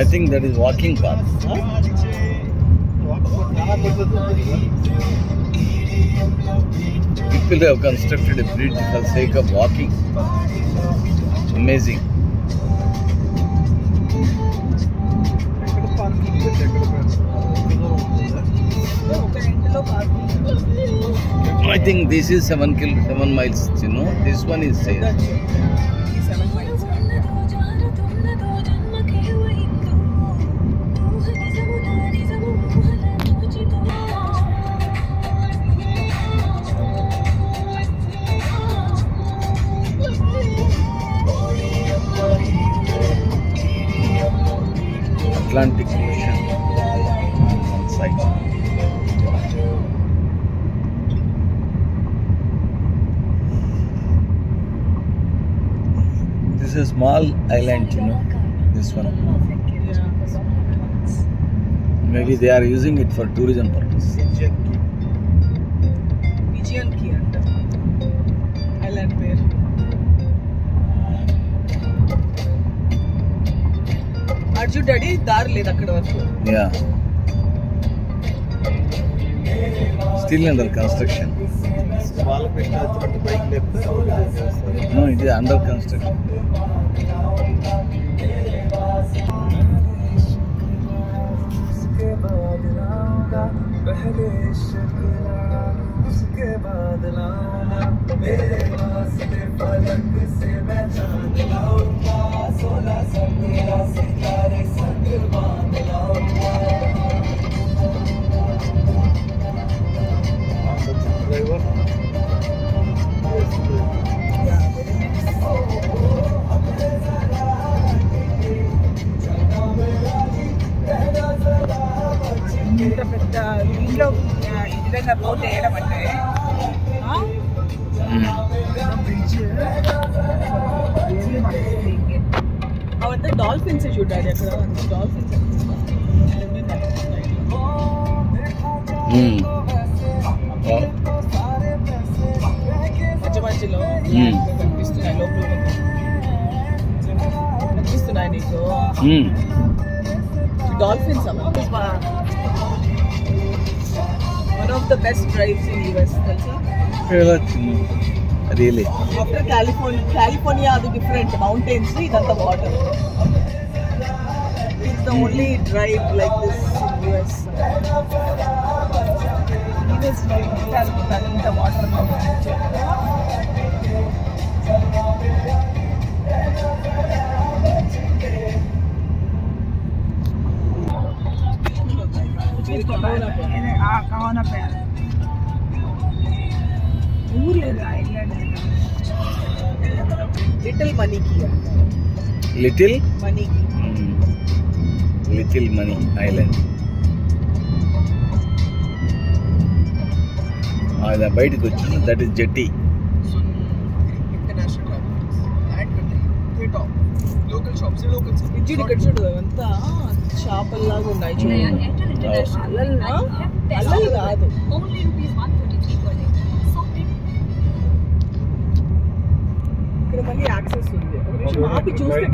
I think that is walking path. People have constructed a bridge for the sake of walking. Amazing. I think this is 7 miles, you know. This one is safe. 7 miles. Atlantic Ocean on site. This is a small island, you know. This one. Maybe they are using it for tourism purpose. Pigeon Key anta island పేరు. Arjun daddy దారి లేదు అక్కడ వరకు. Yeah. Still under construction. No, it is under construction. ఇంత పెద్ద ఇంట్లో ఈ విధంగా బోట్ వేయడం అంటే బ్రిడ్జ్ అవంతా డాల్ఫిన్స్ చూడాలి అక్కడ డాల్ఫిన్స్ మధ్య మధ్యలో కనిపిస్తున్నాయి లోపల కనిపిస్తున్నాయి నీకు dolphins one of the best drives in US తెలుసా Really? After California అది different mountains ఇదంతా water. It's the only drive like this in US. US అంత water Little Money Key. Little Money Key. Little Money Island. That బయటికి వచ్చింది. That is jetty. International local shops. ఇక్కడ చూడు అంతా షాపుల్లాగా ఉన్నాయి చూడు. అల్లలు కాదు. ఇక్కడ మళ్ళీ యాక్సెస్ ఉంది. ఆపి చూస్తే